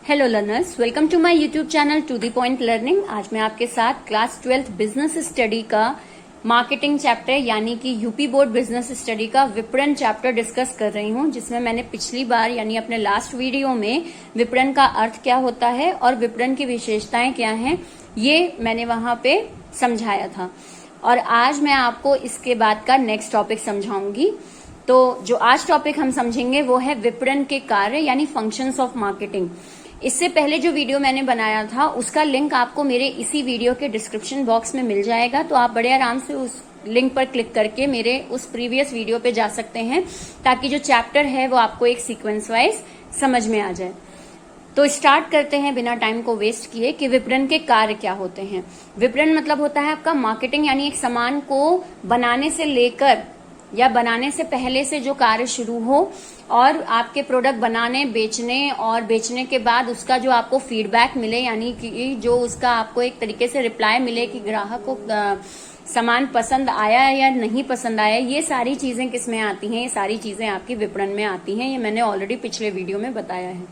Hello learners, welcome to my YouTube channel to the point learning. आज मैं आपके साथ क्लास 12th बिजनेस स्टडी का मार्केटिंग चैप्टर यानी कि यूपी बोर्ड बिजनेस स्टडी का विपणन चैप्टर डिस्कस कर रही हूं, जिसमें मैंने पिछली बार यानी अपने लास्ट वीडियो में विपणन का अर्थ क्या होता है और विपणन की विशेषताएं क्या हैं ये मैंने वहां पे समझाया था। और आज मैं आपको इसके बाद का नेक्स्ट टॉपिक समझाऊंगी। तो जो आज टॉपिक हम समझेंगे वो है विपणन के कार्य यानी फंक्शंस ऑफ मार्केटिंग। इससे पहले जो वीडियो मैंने बनाया था उसका लिंक आपको मेरे इसी वीडियो के डिस्क्रिप्शन बॉक्स में मिल जाएगा, तो आप बड़े आराम से उस लिंक पर क्लिक करके मेरे उस प्रीवियस वीडियो पे जा सकते हैं, ताकि जो चैप्टर है वो आपको एक सीक्वेंस वाइज समझ में आ जाए। तो स्टार्ट करते हैं बिना टाइम को वेस्ट किए कि विपणन के कार्य क्या होते हैं। विपणन मतलब होता है आपका मार्केटिंग, यानी एक सामान को बनाने से लेकर या बनाने से पहले से जो कार्य शुरू हो और आपके प्रोडक्ट बनाने, बेचने और बेचने के बाद उसका जो आपको फीडबैक मिले, यानी कि जो उसका आपको एक तरीके से रिप्लाई मिले कि ग्राहक को सामान पसंद आया या नहीं पसंद आया, ये सारी चीजें किसमें आती हैं? ये सारी चीजें आपकी विपणन में आती हैं। ये मैंने ऑलरेडी पिछले वीडियो में बताया है।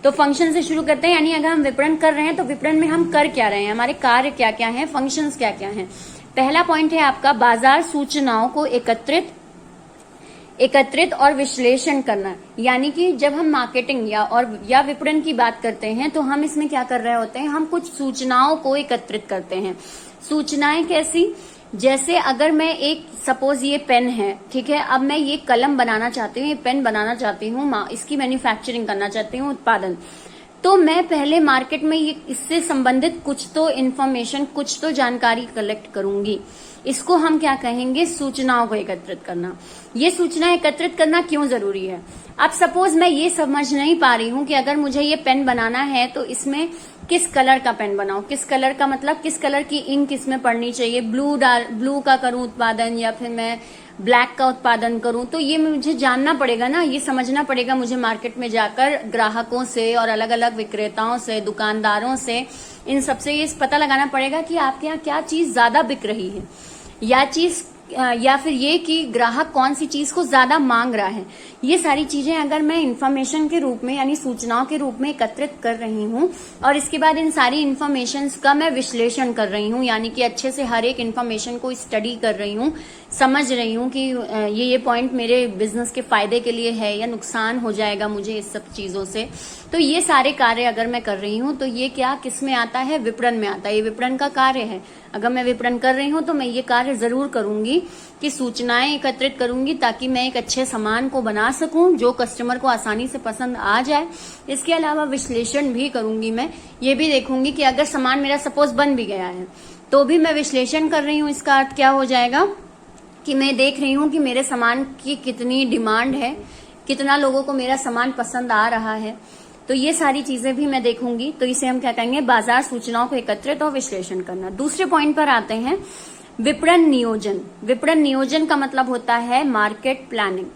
तो फंक्शन से शुरू करते हैं, यानी अगर हम विपणन कर रहे हैं तो विपणन में हम कर क्या रहे हैं, हमारे कार्य क्या क्या हैं, फंक्शंस क्या क्या हैं। पहला पॉइंट है आपका बाजार सूचनाओं को एकत्रित और विश्लेषण करना। यानी कि जब हम मार्केटिंग या विपणन की बात करते हैं तो हम इसमें क्या कर रहे होते हैं, हम कुछ सूचनाओं को एकत्रित करते हैं। सूचनाएं कैसी? जैसे अगर मैं सपोज ये पेन है, ठीक है, अब मैं ये कलम बनाना चाहती हूँ, ये पेन बनाना चाहती हूँ, इसकी मैन्युफैक्चरिंग करना चाहती हूँ, उत्पादन। तो मैं पहले मार्केट में ये इससे संबंधित कुछ तो इन्फॉर्मेशन, कुछ तो जानकारी कलेक्ट करूंगी। इसको हम क्या कहेंगे? सूचनाओं को एकत्रित करना। ये सूचना एकत्रित करना क्यों जरूरी है? अब सपोज मैं ये समझ नहीं पा रही हूँ कि अगर मुझे ये पेन बनाना है तो इसमें किस कलर का पेन बनाऊं। किस कलर का मतलब किस कलर की इंक इसमें पड़नी चाहिए, ब्लू का करूं उत्पादन या फिर मैं ब्लैक का उत्पादन करूं। तो ये मुझे जानना पड़ेगा ना, ये समझना पड़ेगा मुझे मार्केट में जाकर ग्राहकों से और अलग अलग विक्रेताओं से, दुकानदारों से, इन सबसे ये पता लगाना पड़ेगा कि आपके यहाँ क्या चीज ज्यादा बिक रही है या फिर ये कि ग्राहक कौन सी चीज को ज्यादा मांग रहा है। ये सारी चीजें अगर मैं इन्फॉर्मेशन के रूप में यानी सूचनाओं के रूप में एकत्रित कर रही हूँ और इसके बाद इन सारी इन्फॉर्मेशन का मैं विश्लेषण कर रही हूँ, यानी कि अच्छे से हर एक इन्फॉर्मेशन को स्टडी कर रही हूँ, समझ रही हूँ कि ये पॉइंट मेरे बिजनेस के फायदे के लिए है या नुकसान हो जाएगा मुझे इस सब चीजों से। तो ये सारे कार्य अगर मैं कर रही हूँ तो ये क्या किस में आता है? विपणन में आता है। ये विपणन का कार्य है। अगर मैं विपणन कर रही हूँ तो मैं ये कार्य जरूर करूंगी कि सूचनाएं एकत्रित करूंगी ताकि मैं एक अच्छे सामान को बना सकूं जो कस्टमर को आसानी से पसंद आ जाए। इसके अलावा विश्लेषण भी करूंगी। मैं ये भी देखूंगी कि अगर सामान मेरा सपोज बन भी गया है तो भी मैं विश्लेषण कर रही हूँ। इसका अर्थ क्या हो जाएगा कि मैं देख रही हूँ कि मेरे सामान की कितनी डिमांड है, कितना लोगों को मेरा सामान पसंद आ रहा है। तो ये सारी चीजें भी मैं देखूंगी। तो इसे हम क्या कहेंगे? बाजार सूचनाओं को एकत्रित और विश्लेषण करना। दूसरे पॉइंट पर आते हैं, विपणन नियोजन। विपणन नियोजन का मतलब होता है मार्केट प्लानिंग।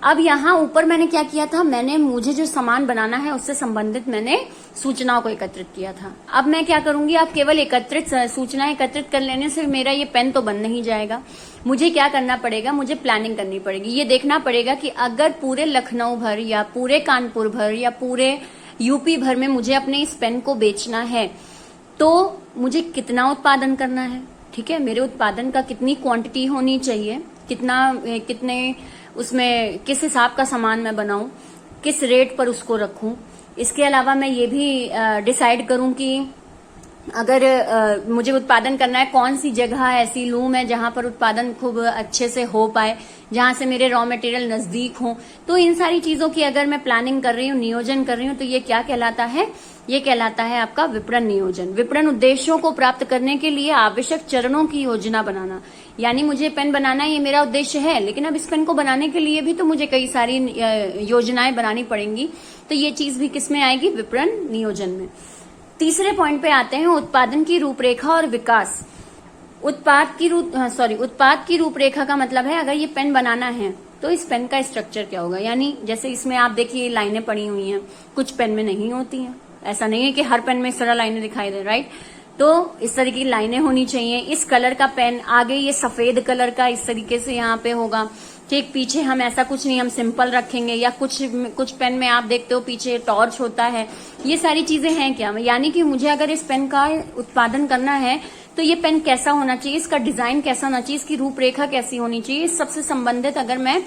अब यहाँ ऊपर मैंने क्या किया था, मुझे जो सामान बनाना है उससे संबंधित मैंने सूचनाओं को एकत्रित किया था। अब मैं क्या करूंगी? अब केवल सूचना एकत्रित कर लेने से मेरा ये पेन तो बन नहीं जाएगा। मुझे क्या करना पड़ेगा? मुझे प्लानिंग करनी पड़ेगी। ये देखना पड़ेगा कि अगर पूरे लखनऊ भर या पूरे कानपुर भर या पूरे यूपी भर में मुझे अपने इस पेन को बेचना है तो मुझे कितना उत्पादन करना है, ठीक है, मेरे उत्पादन का कितनी क्वांटिटी होनी चाहिए, कितने उसमें किस हिसाब का सामान मैं बनाऊं, किस रेट पर उसको रखूं। इसके अलावा मैं ये भी डिसाइड करूं कि अगर मुझे उत्पादन करना है, कौन सी जगह ऐसी लूं मैं जहां पर उत्पादन खूब अच्छे से हो पाए, जहां से मेरे रॉ मटेरियल नजदीक हो। तो इन सारी चीजों की अगर मैं प्लानिंग कर रही हूँ, नियोजन कर रही हूँ, तो ये क्या कहलाता है? ये कहलाता है आपका विपणन नियोजन। विपणन उद्देश्यों को प्राप्त करने के लिए आवश्यक चरणों की योजना बनाना। यानी मुझे पेन बनाना ये मेरा उद्देश्य है, लेकिन अब इस पेन को बनाने के लिए भी तो मुझे कई सारी योजनाएं बनानी पड़ेंगी। तो ये चीज भी किसमें आएगी? विपणन नियोजन में। तीसरे पॉइंट पे आते हैं, उत्पादन की रूपरेखा और विकास। उत्पाद की रूपरेखा का मतलब है अगर ये पेन बनाना है तो इस पेन का स्ट्रक्चर क्या होगा। यानी जैसे इसमें आप देखिए लाइनें पड़ी हुई हैं, कुछ पेन में नहीं होती हैं। ऐसा नहीं है कि हर पेन में इस तरह लाइनें दिखाई दे, राइट। तो इस तरह की लाइनें होनी चाहिए। इस कलर का पेन, आगे ये सफेद कलर का इस तरीके से यहाँ पे होगा, ठीक। पीछे हम ऐसा कुछ नहीं, हम सिंपल रखेंगे, या कुछ पेन में आप देखते हो पीछे टॉर्च होता है। ये सारी चीजें हैं क्या, यानी कि मुझे अगर इस पेन का उत्पादन करना है तो ये पेन कैसा होना चाहिए, इसका डिजाइन कैसा होना चाहिए, इसकी रूपरेखा कैसी होनी चाहिए, इस सबसे संबंधित अगर मैं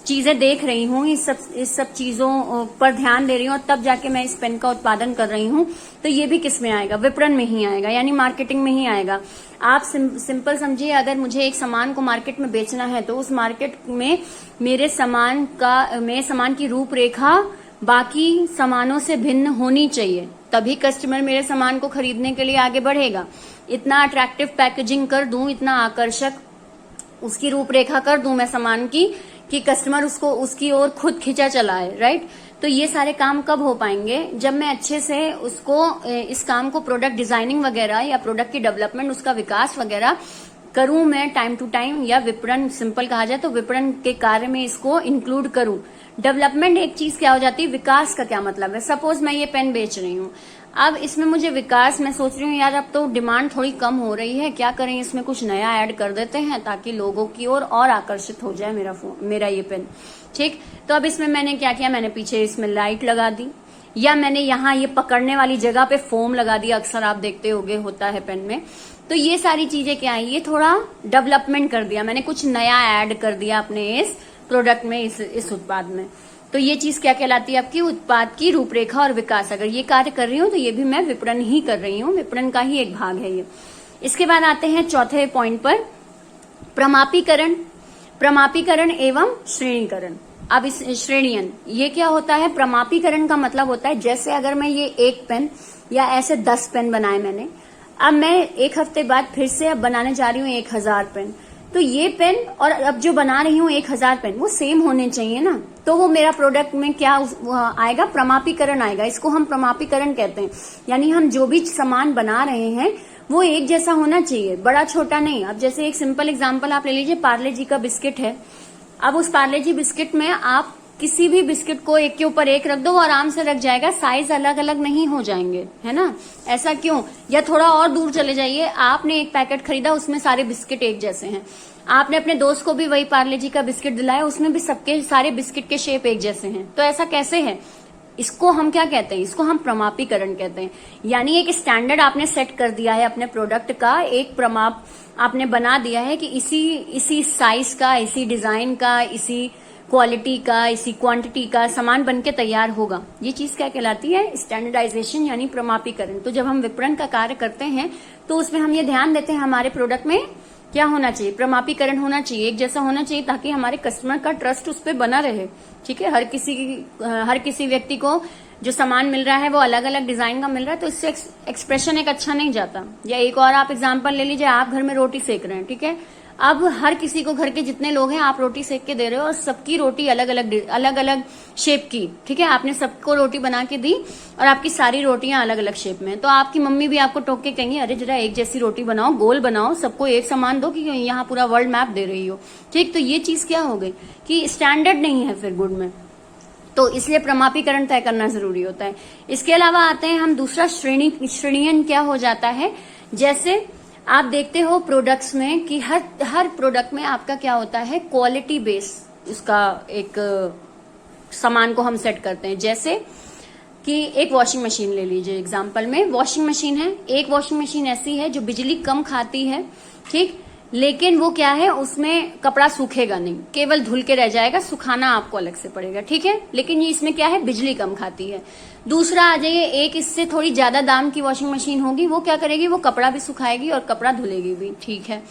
चीजें देख रही हूँ, इस सब चीजों पर ध्यान दे रही हूँ और तब जाके मैं इस पेन का उत्पादन कर रही हूँ, तो ये भी किस में आएगा, विपणन में ही आएगा, यानी मार्केटिंग में ही आएगा। आप सिंपल समझिए, अगर मुझे एक सामान को मार्केट में बेचना है तो उस मार्केट में मेरे सामान की रूपरेखा बाकी सामानों से भिन्न होनी चाहिए, तभी कस्टमर मेरे सामान को खरीदने के लिए आगे बढ़ेगा। इतना अट्रैक्टिव पैकेजिंग कर दूं, इतना आकर्षक उसकी रूपरेखा कर दूं मैं सामान की कि कस्टमर उसकी ओर खुद खिंचा चला है, राइट। तो ये सारे काम कब हो पाएंगे, जब मैं अच्छे से इस काम को प्रोडक्ट डिजाइनिंग वगैरह या प्रोडक्ट की डेवलपमेंट, उसका विकास वगैरह करूं मैं टाइम टू टाइम, या विपणन सिंपल कहा जाए तो विपणन के कार्य में इसको इंक्लूड करूं। डेवलपमेंट एक चीज क्या हो जाती है, विकास का क्या मतलब है। सपोज मैं ये पेन बेच रही हूँ, अब इसमें मुझे विकास, मैं सोच रही हूँ यार अब तो डिमांड थोड़ी कम हो रही है, क्या करें इसमें कुछ नया ऐड कर देते हैं ताकि लोगों की ओर और आकर्षित हो जाए मेरा ये पेन, ठीक। तो अब इसमें मैंने क्या किया, मैंने पीछे इसमें लाइट लगा दी, या मैंने यहाँ ये पकड़ने वाली जगह पे फोम लगा दिया, अक्सर आप देखते होंगे होता है पेन में। तो ये सारी चीजें क्या है, ये थोड़ा डेवलपमेंट कर दिया मैंने, कुछ नया ऐड कर दिया अपने इस प्रोडक्ट में, इस उत्पाद में। तो ये चीज क्या कहलाती है, आपकी उत्पाद की रूपरेखा और विकास। अगर ये कार्य कर रही हूँ तो ये भी मैं विपणन ही कर रही हूँ, विपणन का ही एक भाग है ये। इसके बाद आते हैं चौथे पॉइंट पर, प्रमापीकरण एवं श्रेणीकरण। अब इस श्रेणियन, ये क्या होता है, प्रमापीकरण का मतलब होता है, जैसे अगर मैं ये एक पेन या ऐसे 10 पेन बनाए मैंने, अब मैं एक हफ्ते बाद फिर से अब बनाने जा रही हूँ 1000 पेन, तो ये पेन और अब जो बना रही हूँ 1000 पेन वो सेम होने चाहिए ना, तो वो मेरा प्रोडक्ट में क्या आएगा, प्रमापीकरण आएगा। इसको हम प्रमापीकरण कहते हैं, यानी हम जो भी सामान बना रहे हैं वो एक जैसा होना चाहिए, बड़ा छोटा नहीं। अब जैसे एक सिंपल एग्जांपल आप ले लीजिए, पार्ले जी का बिस्किट है, अब उस पार्ले जी बिस्किट में आप किसी भी बिस्किट को एक के ऊपर एक रख दो, वो आराम से रख जाएगा, साइज अलग अलग नहीं हो जाएंगे, है ना। ऐसा क्यों, या थोड़ा और दूर चले जाइए, आपने एक पैकेट खरीदा, उसमें सारे बिस्किट एक जैसे हैं, आपने अपने दोस्त को भी वही पार्ले जी का बिस्किट दिलाया, उसमें भी सबके सारे बिस्किट के शेप एक जैसे हैं, तो ऐसा कैसे है। इसको हम क्या कहते हैं, इसको हम प्रमापीकरण कहते हैं। यानी एक स्टैंडर्ड आपने सेट कर दिया है अपने प्रोडक्ट का, एक प्रमाप आपने बना दिया है कि इसी साइज का, इसी डिजाइन का, इसी क्वालिटी का, इसी क्वांटिटी का सामान बनके तैयार होगा। ये चीज क्या कहलाती है, स्टैंडर्डाइजेशन यानी प्रमापीकरण। तो जब हम विपणन का कार्य करते हैं तो उसमें हम ये ध्यान देते हैं हमारे प्रोडक्ट में क्या होना चाहिए, प्रमापीकरण होना चाहिए, एक जैसा होना चाहिए, ताकि हमारे कस्टमर का ट्रस्ट उस पर बना रहे, ठीक है। हर किसी व्यक्ति को जो सामान मिल रहा है वो अलग अलग डिजाइन का मिल रहा है, तो इससे एक्सप्रेशन एक अच्छा नहीं जाता। या एक और आप एग्जांपल ले लीजिए, आप घर में रोटी सेक रहे हैं, ठीक है, अब हर किसी को, घर के जितने लोग हैं आप रोटी सेक के दे रहे हो और सबकी रोटी अलग अलग शेप की, ठीक है, आपने सबको रोटी बना के दी और आपकी सारी रोटियां अलग अलग शेप में, तो आपकी मम्मी भी आपको टोक के कहेंगी अरे जरा एक जैसी रोटी बनाओ, गोल बनाओ, सबको एक समान दो कि यहाँ पूरा वर्ल्ड मैप दे रही हो, ठीक। तो ये चीज क्या हो गई कि स्टैंडर्ड नहीं है फिर गुड में, तो इसलिए प्रमापीकरण तय करना जरूरी होता है। इसके अलावा आते हैं हम दूसरा श्रेणियन क्या हो जाता है, जैसे आप देखते हो प्रोडक्ट्स में कि हर प्रोडक्ट में आपका क्या होता है, क्वालिटी बेस उसका एक सामान को हम सेट करते हैं। जैसे कि एक वॉशिंग मशीन ले लीजिए एग्जांपल में, वॉशिंग मशीन है, एक वॉशिंग मशीन ऐसी है जो बिजली कम खाती है, ठीक, लेकिन वो क्या है, उसमें कपड़ा सूखेगा नहीं, केवल धुल के रह जाएगा, सुखाना आपको अलग से पड़ेगा, ठीक है, लेकिन ये इसमें क्या है, बिजली कम खाती है। दूसरा आ जाइए, एक इससे थोड़ी ज्यादा दाम की वॉशिंग मशीन होगी, वो क्या करेगी, वो कपड़ा भी सुखाएगी और कपड़ा धुलेगी भी, ठीक है।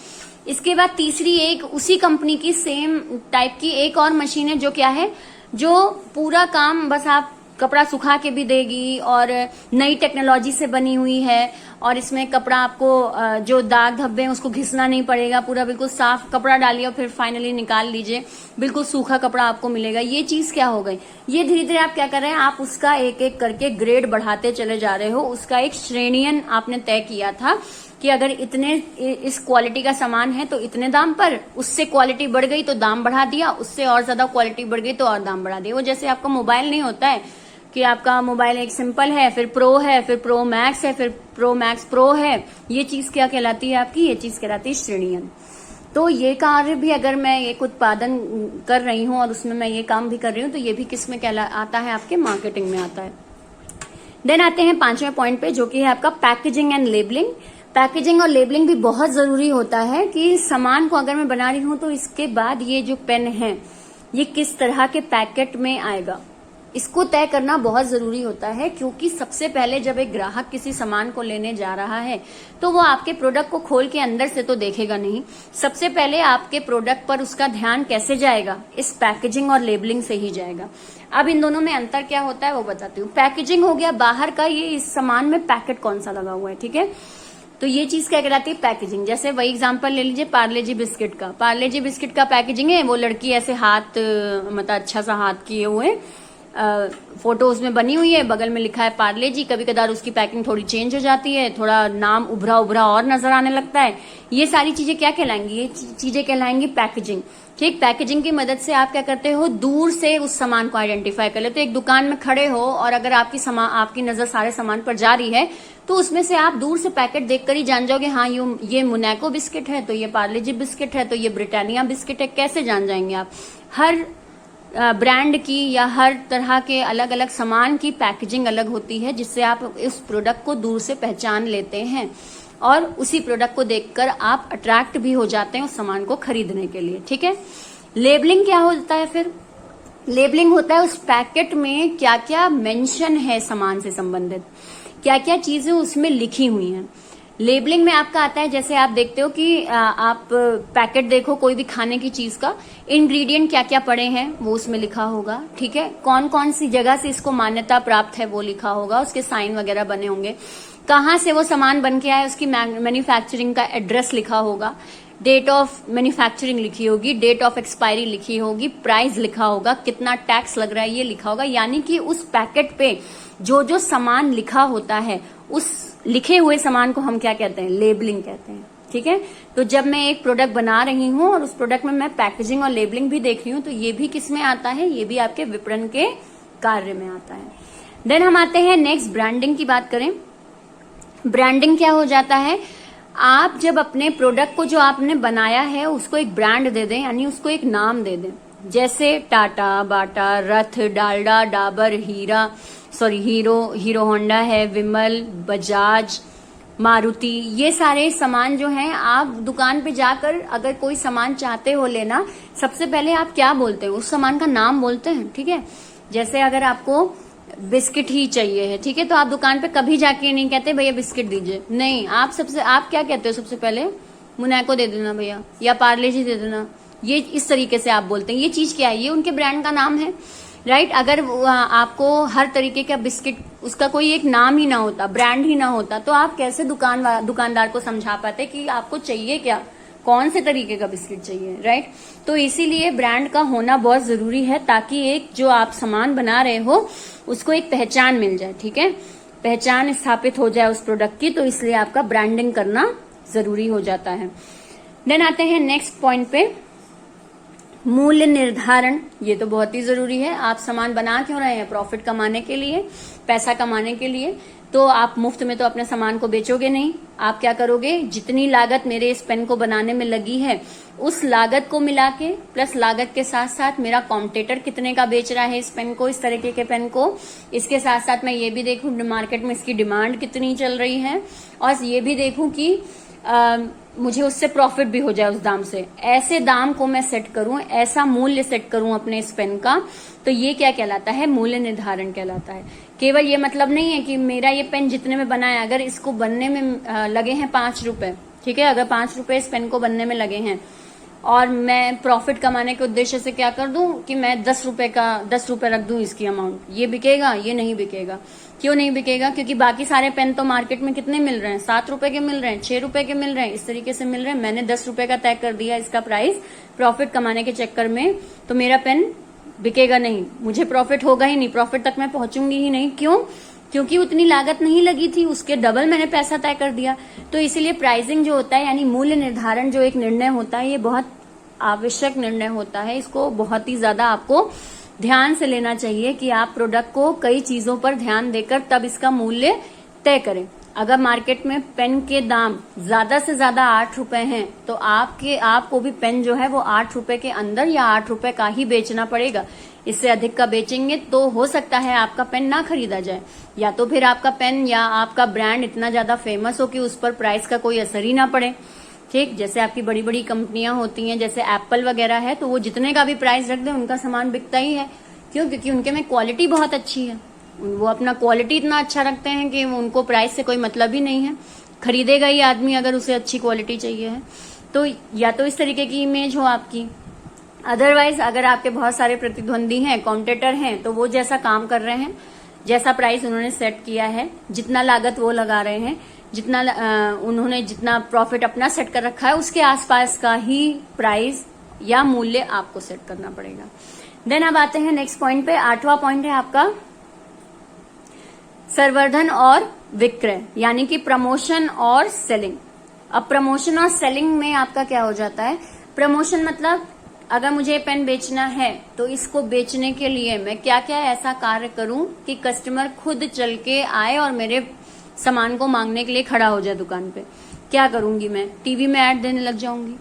इसके बाद तीसरी एक उसी कंपनी की सेम टाइप की एक और मशीन है जो क्या है, जो पूरा काम बस आप कपड़ा सुखा के भी देगी और नई टेक्नोलॉजी से बनी हुई है, और इसमें कपड़ा आपको जो दाग धब्बे हैं उसको घिसना नहीं पड़ेगा, पूरा बिल्कुल साफ कपड़ा डालिए और फिर फाइनली निकाल लीजिए, बिल्कुल सूखा कपड़ा आपको मिलेगा। ये चीज क्या हो गई, ये धीरे धीरे आप क्या कर रहे हैं, आप उसका एक एक करके ग्रेड बढ़ाते चले जा रहे हो। उसका एक श्रेणियन आपने तय किया था कि अगर इतने इस क्वालिटी का सामान है तो इतने दाम पर, उससे क्वालिटी बढ़ गई तो दाम बढ़ा दिया, उससे और ज्यादा क्वालिटी बढ़ गई तो और दाम बढ़ा दिया। वो जैसे आपका मोबाइल नहीं होता है कि आपका मोबाइल एक सिंपल है, फिर प्रो है, फिर प्रो मैक्स है, फिर प्रो मैक्स प्रो है, ये चीज क्या कहलाती है आपकी? ये चीज कहलाती है श्रेणियां। तो ये कार्य भी अगर मैं एक उत्पादन कर रही हूँ और उसमें मैं ये काम भी कर रही हूँ तो ये भी किस में आता है? आपके मार्केटिंग में आता है। देन आते हैं 5वें पॉइंट पे, जो कि है आपका पैकेजिंग एंड लेबलिंग। पैकेजिंग और लेबलिंग भी बहुत जरूरी होता है कि सामान को अगर मैं बना रही हूं तो इसके बाद ये जो पेन है ये किस तरह के पैकेट में आएगा, इसको तय करना बहुत जरूरी होता है। क्योंकि सबसे पहले जब एक ग्राहक किसी सामान को लेने जा रहा है तो वो आपके प्रोडक्ट को खोल के अंदर से तो देखेगा नहीं, सबसे पहले आपके प्रोडक्ट पर उसका ध्यान कैसे जाएगा? इस पैकेजिंग और लेबलिंग से ही जाएगा। अब इन दोनों में अंतर क्या होता है वो बताती हूँ। पैकेजिंग हो गया बाहर का, ये इस सामान में पैकेट कौन सा लगा हुआ है, ठीक है, तो ये चीज क्या कहलाती है? पैकेजिंग। जैसे वही एग्जांपल ले लीजिए पार्ले जी बिस्किट का। पार्ले जी बिस्किट का पैकेजिंग है, वो लड़की ऐसे हाथ मतलब अच्छा सा हाथ किए हुए फोटो उसमें बनी हुई है, बगल में लिखा है पार्ले जी। कभी कदार उसकी पैकिंग थोड़ी चेंज हो जाती है, थोड़ा नाम उभरा उभरा और नजर आने लगता है। ये सारी चीजें क्या कहलाएंगी? ये चीजें कहलाएंगी पैकेजिंग। ठीक, पैकेजिंग की मदद से आप क्या करते हो? दूर से उस सामान को आइडेंटिफाई कर लेते हो। एक दुकान में खड़े हो और अगर आपकी नजर सारे सामान पर जा रही है तो उसमें से आप दूर से पैकेट देखकर ही जान जाओगे, हाँ ये मोनाको बिस्किट है, तो ये पार्ले जी बिस्किट है, तो ये ब्रिटानिया बिस्किट है। कैसे जान जाएंगे आप? हर ब्रांड की या हर तरह के अलग अलग सामान की पैकेजिंग अलग होती है, जिससे आप इस प्रोडक्ट को दूर से पहचान लेते हैं और उसी प्रोडक्ट को देखकर आप अट्रैक्ट भी हो जाते हैं उस सामान को खरीदने के लिए। ठीक है, लेबलिंग क्या होता है? फिर लेबलिंग होता है उस पैकेट में क्या क्या मेंशन है सामान से संबंधित, क्या क्या चीजें उसमें लिखी हुई हैं। लेबलिंग में आपका आता है, जैसे आप देखते हो कि आप पैकेट देखो कोई भी खाने की चीज का, इंग्रेडिएंट क्या क्या पड़े हैं वो उसमें लिखा होगा। ठीक है, कौन कौन सी जगह से इसको मान्यता प्राप्त है वो लिखा होगा, उसके साइन वगैरह बने होंगे, कहाँ से वो सामान बन के आया उसकी मैन्युफैक्चरिंग का एड्रेस लिखा होगा, डेट ऑफ मैन्युफैक्चरिंग लिखी होगी, डेट ऑफ एक्सपायरी लिखी होगी, प्राइस लिखा होगा, कितना टैक्स लग रहा है ये लिखा होगा। यानी कि उस पैकेट पे जो जो सामान लिखा होता है उस लिखे हुए सामान को हम क्या कहते हैं? लेबलिंग कहते हैं। ठीक है, तो जब मैं एक प्रोडक्ट बना रही हूं और उस प्रोडक्ट में मैं पैकेजिंग और लेबलिंग भी देख रही हूं तो ये भी किस में आता है? ये भी आपके विपणन के कार्य में आता है। देन हम आते हैं नेक्स्ट, ब्रांडिंग की बात करें। ब्रांडिंग क्या हो जाता है? आप जब अपने प्रोडक्ट को जो आपने बनाया है उसको एक ब्रांड दे दें, यानी उसको एक नाम दे दें। जैसे टाटा, बाटा, रथ, डालडा, डाबर, हीरो होंडा है, विमल, बजाज, मारुति, ये सारे सामान जो हैं, आप दुकान पे जाकर अगर कोई सामान चाहते हो लेना, सबसे पहले आप क्या बोलते हो? उस सामान का नाम बोलते हैं। ठीक है, जैसे अगर आपको बिस्किट ही चाहिए है, ठीक है, तो आप दुकान पे कभी जाके नहीं कहते भैया बिस्किट दीजिए, नहीं, आप क्या कहते हो? सबसे पहले मोनाको दे देना भैया, या पार्ले जी दे देना, ये इस तरीके से आप बोलते हैं। ये चीज क्या है? ये उनके ब्रांड का नाम है, राइट। अगर आपको हर तरीके का बिस्किट, उसका कोई एक नाम ही ना होता, ब्रांड ही ना होता, तो आप कैसे दुकानदार को समझा पाते कि आपको चाहिए क्या, कौन से तरीके का बिस्किट चाहिए, राइट। तो इसीलिए ब्रांड का होना बहुत जरूरी है, ताकि एक जो आप सामान बना रहे हो उसको एक पहचान मिल जाए। ठीक है, पहचान स्थापित हो जाए उस प्रोडक्ट की, तो इसलिए आपका ब्रांडिंग करना जरूरी हो जाता है। देन आते हैं नेक्स्ट पॉइंट पे, मूल्य निर्धारण। ये तो बहुत ही जरूरी है। आप सामान बना क्यों रहे हैं? प्रॉफिट कमाने के लिए, पैसा कमाने के लिए। तो आप मुफ्त में तो अपने सामान को बेचोगे नहीं। आप क्या करोगे? जितनी लागत मेरे इस पेन को बनाने में लगी है उस लागत को मिला के, प्लस लागत के साथ साथ मेरा कॉम्पिटिटर कितने का बेच रहा है इस पेन को, इस तरीके के पेन को, इसके साथ साथ मैं ये भी देखूं मार्केट में इसकी डिमांड कितनी चल रही है, और ये भी देखूं कि मुझे उससे प्रॉफिट भी हो जाए उस दाम से। ऐसे दाम को मैं सेट करूं, ऐसा मूल्य सेट करूं अपने इस पेन का, तो ये क्या कहलाता है? मूल्य निर्धारण कहलाता है। केवल ये मतलब नहीं है कि मेरा ये पेन जितने में बना है, अगर इसको बनने में लगे हैं 5 रुपए, ठीक है, अगर 5 रुपए इस पेन को बनने में लगे हैं और मैं प्रॉफिट कमाने के उद्देश्य से क्या कर दूं कि मैं 10 रुपए रख दूं इसकी अमाउंट, ये बिकेगा? ये नहीं बिकेगा। क्यों नहीं बिकेगा? क्योंकि बाकी सारे पेन तो मार्केट में कितने मिल रहे हैं? 7 रुपए के मिल रहे हैं, 6 रुपए के मिल रहे हैं, इस तरीके से मिल रहे हैं। मैंने 10 रुपए का तय कर दिया इसका प्राइस प्रॉफिट कमाने के चक्कर में, तो मेरा पेन बिकेगा नहीं, मुझे प्रॉफिट होगा ही नहीं, प्रॉफिट तक मैं पहुंचूंगी ही नहीं। क्यों? क्योंकि उतनी लागत नहीं लगी थी, उसके डबल मैंने पैसा तय कर दिया। तो इसीलिए प्राइसिंग जो होता है, यानी मूल्य निर्धारण जो एक निर्णय होता है, ये बहुत आवश्यक निर्णय होता है। इसको बहुत ही ज्यादा आपको ध्यान से लेना चाहिए कि आप प्रोडक्ट को कई चीजों पर ध्यान देकर तब इसका मूल्य तय करें। अगर मार्केट में पेन के दाम ज्यादा से ज्यादा 8 रुपए हैं तो आपको भी पेन जो है वो 8 रुपए के अंदर या 8 रुपए का ही बेचना पड़ेगा। इससे अधिक का बेचेंगे तो हो सकता है आपका पेन ना खरीदा जाए, या तो फिर आपका पेन या आपका ब्रांड इतना ज्यादा फेमस हो कि उस पर प्राइस का कोई असर ही ना पड़े। ठीक, जैसे आपकी बड़ी बड़ी कंपनियां होती हैं, जैसे एप्पल वगैरह है, तो वो जितने का भी प्राइस रख दे उनका सामान बिकता ही है। क्यों? क्योंकि उनके में क्वालिटी बहुत अच्छी है। वो अपना क्वालिटी इतना अच्छा रखते हैं कि उनको प्राइस से कोई मतलब ही नहीं है। खरीदेगा ही आदमी अगर उसे अच्छी क्वालिटी चाहिए है तो। या तो इस तरीके की इमेज हो आपकी। अदरवाइज अगर आपके बहुत सारे प्रतिद्वंदी हैं, कॉम्पिटिटर हैं, तो वो जैसा काम कर रहे हैं, जैसा प्राइस उन्होंने सेट किया है, जितना लागत वो लगा रहे हैं, उन्होंने जितना प्रॉफिट अपना सेट कर रखा है, उसके आसपास का ही प्राइस या मूल्य आपको सेट करना पड़ेगा। देन अब आते हैं नेक्स्ट पॉइंट पे। 8वां पॉइंट है आपका संवर्धन और विक्रय, यानी कि प्रमोशन और सेलिंग। अब प्रमोशन और सेलिंग में आपका क्या हो जाता है? प्रमोशन मतलब अगर मुझे पेन बेचना है तो इसको बेचने के लिए मैं क्या क्या ऐसा कार्य करूं कि कस्टमर खुद चल के आए और मेरे सामान को मांगने के लिए खड़ा हो जाए दुकान पे। क्या करूंगी मैं? टीवी में ऐड देने लग जाऊंगी,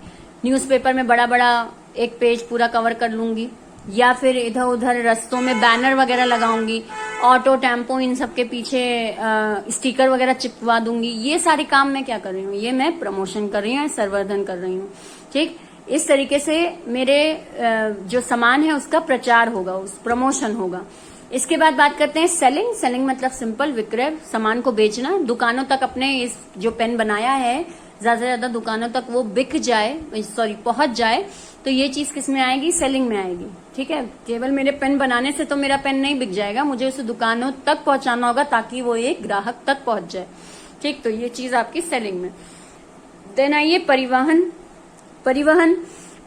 न्यूज़पेपर में बड़ा बड़ा एक पेज पूरा कवर कर लूंगी, या फिर इधर उधर रस्तों में बैनर वगैरह लगाऊंगी, ऑटो टेम्पो इन सब के पीछे स्टिकर वगैरह चिपकवा दूंगी। ये सारे काम मैं क्या कर रही हूँ? ये मैं प्रमोशन कर रही हूँ, संवर्धन कर रही हूँ। ठीक, इस तरीके से मेरे जो सामान है उसका प्रचार होगा, उस प्रमोशन होगा। इसके बाद बात करते हैं सेलिंग। सेलिंग मतलब सिंपल विक्रय, सामान को बेचना, दुकानों तक अपने इस जो पेन बनाया है ज्यादा से ज्यादा दुकानों तक वो बिक जाए, पहुंच जाए। तो ये चीज किस में आएगी? सेलिंग में आएगी। ठीक है, केवल मेरे पेन बनाने से तो मेरा पेन नहीं बिक जाएगा, मुझे उसे दुकानों तक पहुंचाना होगा ताकि वो एक ग्राहक तक पहुंच जाए। ठीक, तो ये चीज आपकी सेलिंग में। देन आइए परिवहन।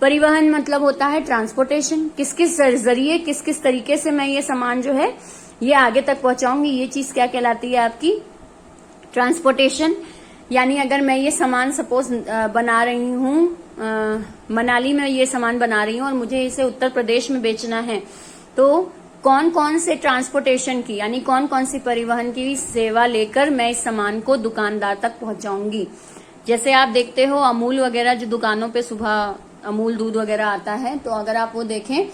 परिवहन मतलब होता है ट्रांसपोर्टेशन, किस किस जरिए किस किस तरीके से मैं ये सामान जो है ये आगे तक पहुंचाऊंगी। ये चीज क्या कहलाती है आपकी? ट्रांसपोर्टेशन। यानी अगर मैं ये सामान सपोज बना रही हूँ, मनाली में ये सामान बना रही हूँ और मुझे इसे उत्तर प्रदेश में बेचना है, तो कौन कौन से ट्रांसपोर्टेशन की यानी कौन कौन सी परिवहन की सेवा लेकर मैं इस सामान को दुकानदार तक पहुंचाऊंगी। जैसे आप देखते हो अमूल वगैरह जो दुकानों पे सुबह अमूल दूध वगैरह आता है, तो अगर आप वो देखें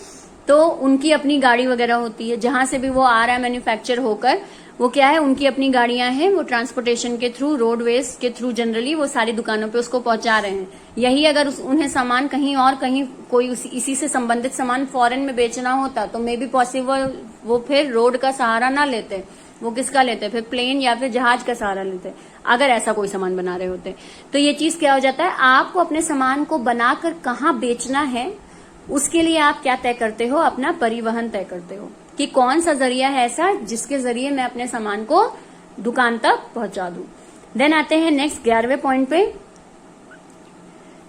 तो उनकी अपनी गाड़ी वगैरह होती है, जहां से भी वो आ रहा है मैन्युफैक्चर होकर, वो क्या है, उनकी अपनी गाड़ियां हैं, वो ट्रांसपोर्टेशन के थ्रू, रोडवेज के थ्रू जनरली वो सारी दुकानों पे उसको पहुंचा रहे हैं। यही अगर उन्हें सामान कहीं कोई इसी से संबंधित सामान फॉरेन में बेचना होता तो मे बी पॉसिबल वो फिर रोड का सहारा ना लेते, वो किसका लेते? फिर प्लेन या फिर जहाज का सहारा लेते, अगर ऐसा कोई सामान बना रहे होते। तो ये चीज क्या हो जाता है, आपको अपने सामान को बनाकर कहाँ बेचना है उसके लिए आप क्या तय करते हो? अपना परिवहन तय करते हो कि कौन सा जरिया है ऐसा जिसके जरिए मैं अपने सामान को दुकान तक पहुंचा दूं। देन आते हैं नेक्स्ट 11वें पॉइंट पे,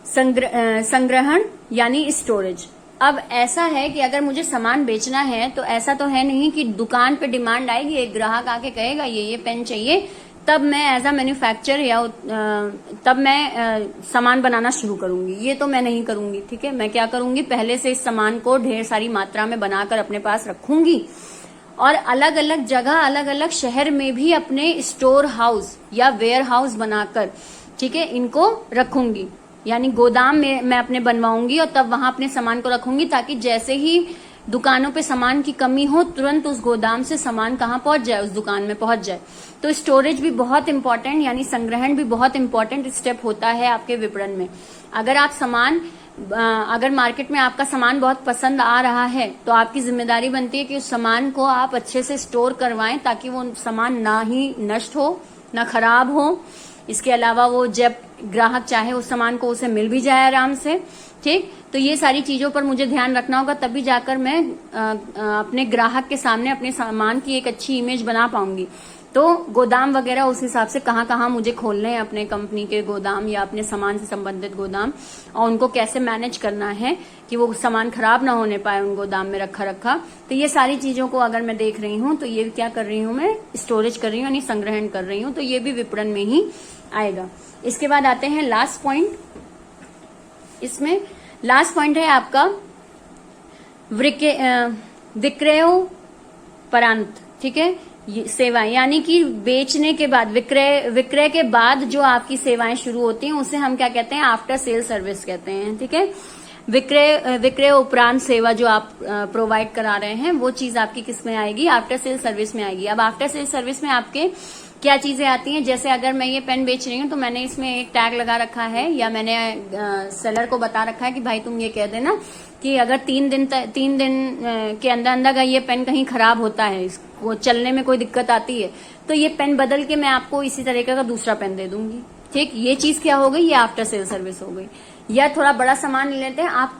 संग्रहण यानी स्टोरेज। अब ऐसा है कि अगर मुझे सामान बेचना है तो ऐसा तो है नहीं कि दुकान पे डिमांड आएगी, एक ग्राहक आके कहेगा ये पेन चाहिए, तब मैं एज अ मैन्युफैक्चर या तब मैं सामान बनाना शुरू करूंगी। ये तो मैं नहीं करूंगी। ठीक है, मैं क्या करूंगी, पहले से इस सामान को ढेर सारी मात्रा में बनाकर अपने पास रखूंगी और अलग अलग जगह, अलग अलग शहर में भी अपने स्टोर हाउस या वेयर हाउस बनाकर, ठीक है, इनको रखूंगी। यानी गोदाम में मैं अपने बनवाऊंगी और तब वहां अपने सामान को रखूंगी, ताकि जैसे ही दुकानों पे सामान की कमी हो तुरंत उस गोदाम से सामान कहाँ पहुंच जाए, उस दुकान में पहुंच जाए। तो स्टोरेज भी बहुत इंपॉर्टेंट यानी संग्रहण भी बहुत इंपॉर्टेंट स्टेप होता है आपके विपणन में। अगर आप अगर मार्केट में आपका सामान बहुत पसंद आ रहा है तो आपकी जिम्मेदारी बनती है कि उस सामान को आप अच्छे से स्टोर करवाएं ताकि वो सामान ना ही नष्ट हो, ना खराब हो। इसके अलावा वो जब ग्राहक चाहे उस सामान को उसे मिल भी जाए आराम से। ठीक, तो ये सारी चीजों पर मुझे ध्यान रखना होगा, तभी जाकर मैं अपने ग्राहक के सामने अपने सामान की एक अच्छी इमेज बना पाऊंगी। तो गोदाम वगैरह उस हिसाब से कहाँ कहाँ मुझे खोलने हैं अपने कंपनी के गोदाम या अपने सामान से संबंधित गोदाम, और उनको कैसे मैनेज करना है कि वो सामान खराब ना होने पाए उन गोदाम में रखा। तो ये सारी चीजों को अगर मैं देख रही हूँ तो ये क्या कर रही हूँ, मैं स्टोरेज कर रही हूँ यानी संग्रहण कर रही हूँ। तो ये भी विपणन में ही आएगा। इसके बाद आते हैं लास्ट पॉइंट। इसमें लास्ट पॉइंट है आपका विक्रयोपरांत, ठीक है, सेवाएं, यानी कि बेचने के बाद, विक्रय के बाद जो आपकी सेवाएं शुरू होती हैं उसे हम क्या कहते हैं, आफ्टर सेल सर्विस कहते हैं, ठीक है। विक्रय उपरांत सेवा जो आप प्रोवाइड करा रहे हैं वो चीज आपकी किस में आएगी, आफ्टर सेल सर्विस में आएगी। अब आफ्टर सेल सर्विस में आपके क्या चीजें आती हैं, जैसे अगर मैं ये पेन बेच रही हूँ तो मैंने इसमें एक टैग लगा रखा है, या मैंने सेलर को बता रखा है कि भाई तुम ये कह देना कि अगर 3 दिन के अंदर ये पेन कहीं खराब होता है, वो चलने में कोई दिक्कत आती है, तो ये पेन बदल के मैं आपको इसी तरीके का दूसरा पेन दे दूंगी, ठीक। ये चीज क्या हो गई, ये आफ्टर सेल सर्विस हो गई। या थोड़ा बड़ा सामान ले लेते हैं, आप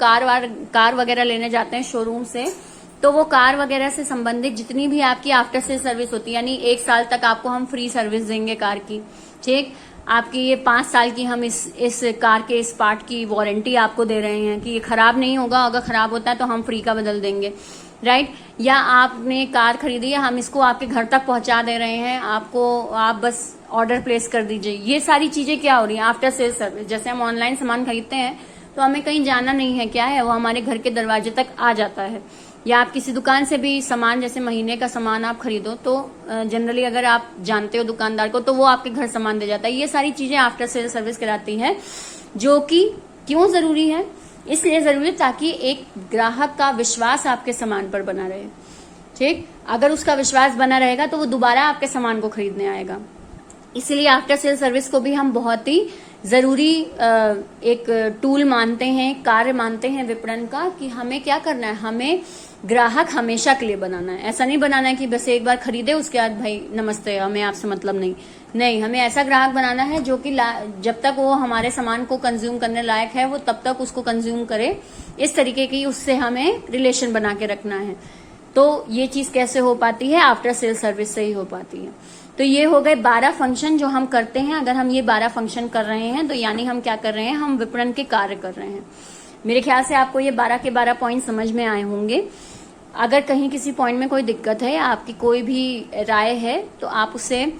कार वगैरह लेने जाते हैं शोरूम से, तो वो कार वगैरह से संबंधित जितनी भी आपकी आफ्टर सेल सर्विस होती है, यानी 1 साल तक आपको हम फ्री सर्विस देंगे कार की, ठीक। आपकी ये 5 साल की हम इस कार के इस पार्ट की वारंटी आपको दे रहे हैं कि ये खराब नहीं होगा, अगर खराब होता है तो हम फ्री का बदल देंगे, राइट। या आपने कार खरीदी है, हम इसको आपके घर तक पहुंचा दे रहे हैं, आप बस ऑर्डर प्लेस कर दीजिए। ये सारी चीजें क्या हो रही है, आफ्टर सेल सर्विस। जैसे हम ऑनलाइन सामान खरीदते हैं तो हमें कहीं जाना नहीं है, क्या है, वो हमारे घर के दरवाजे तक आ जाता है। या आप किसी दुकान से भी सामान, जैसे महीने का सामान आप खरीदो तो जनरली अगर आप जानते हो दुकानदार को तो वो आपके घर सामान दे जाता है। ये सारी चीजें आफ्टर सेल सर्विस कहलाती है, जो कि क्यों जरूरी है, इसलिए जरूरी है ताकि एक ग्राहक का विश्वास आपके सामान पर बना रहे, ठीक। अगर उसका विश्वास बना रहेगा तो वो दोबारा आपके सामान को खरीदने आएगा। इसलिए आफ्टर सेल सर्विस को भी हम बहुत ही जरूरी एक टूल मानते हैं, कार्य मानते हैं विपणन का, कि हमें क्या करना है, हमें ग्राहक हमेशा के लिए बनाना है। ऐसा नहीं बनाना है कि बस एक बार खरीदे उसके बाद भाई नमस्ते हमें आपसे मतलब नहीं, हमें ऐसा ग्राहक बनाना है जो कि जब तक वो हमारे सामान को कंज्यूम करने लायक है वो तब तक उसको कंज्यूम करे, इस तरीके की उससे हमें रिलेशन बना के रखना है। तो ये चीज कैसे हो पाती है, आफ्टर सेल सर्विस से ही हो पाती है। तो ये हो गए 12 फंक्शन जो हम करते हैं। अगर हम ये 12 फंक्शन कर रहे हैं तो यानी हम क्या कर रहे हैं, हम विपणन के कार्य कर रहे हैं। मेरे ख्याल से आपको ये 12 के 12 पॉइंट समझ में आए होंगे। अगर कहीं किसी पॉइंट में कोई दिक्कत है, आपकी कोई भी राय है तो आप उसे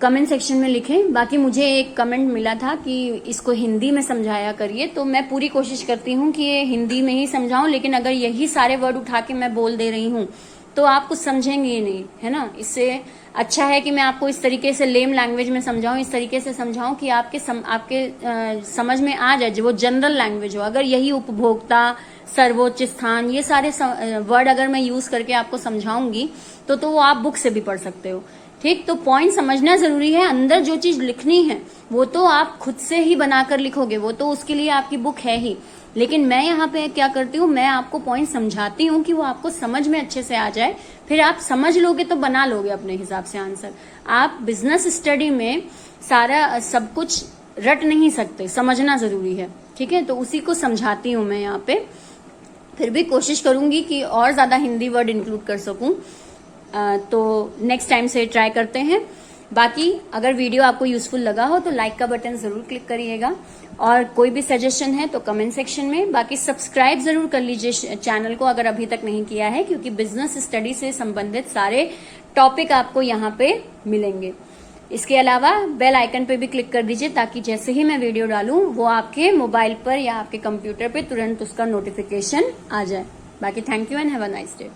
कमेंट सेक्शन में लिखें। बाकी मुझे एक कमेंट मिला था कि इसको हिंदी में समझाया करिए, तो मैं पूरी कोशिश करती हूँ कि ये हिंदी में ही समझाऊं, लेकिन अगर यही सारे वर्ड उठा के मैं बोल दे रही हूँ तो आप कुछ समझेंगे ही नहीं, है ना। इससे अच्छा है कि मैं आपको इस तरीके से लेम लैंग्वेज में समझाऊं, इस तरीके से समझाऊं कि आपके समझ में आ जाए, जो वो जनरल लैंग्वेज हो। अगर यही उपभोक्ता, सर्वोच्च स्थान, ये सारे वर्ड अगर मैं यूज करके आपको समझाऊंगी तो वो आप बुक से भी पढ़ सकते हो, ठीक। तो पॉइंट समझना जरूरी है। अंदर जो चीज लिखनी है वो तो आप खुद से ही बनाकर लिखोगे, वो तो उसके लिए आपकी बुक है ही। लेकिन मैं यहाँ पे क्या करती हूँ, मैं आपको पॉइंट समझाती हूँ कि वो आपको समझ में अच्छे से आ जाए, फिर आप समझ लोगे तो बना लोगे अपने हिसाब से आंसर। आप बिजनेस स्टडी में सारा सब कुछ रट नहीं सकते, समझना जरूरी है, ठीक है। तो उसी को समझाती हूँ मैं यहाँ पे। फिर भी कोशिश करूंगी कि और ज्यादा हिंदी वर्ड इंक्लूड कर सकूं, तो नेक्स्ट टाइम से ट्राई करते हैं। बाकी अगर वीडियो आपको यूजफुल लगा हो तो लाइक का बटन जरूर क्लिक करिएगा, और कोई भी सजेशन है तो कमेंट सेक्शन में। बाकी सब्सक्राइब जरूर कर लीजिए चैनल को अगर अभी तक नहीं किया है, क्योंकि बिजनेस स्टडी से संबंधित सारे टॉपिक आपको यहाँ पे मिलेंगे। इसके अलावा बेल आइकन पे भी क्लिक कर दीजिए ताकि जैसे ही मैं वीडियो डालूं वो आपके मोबाइल पर या आपके कंप्यूटर पे तुरंत उसका नोटिफिकेशन आ जाए। बाकी thank you and have a nice day.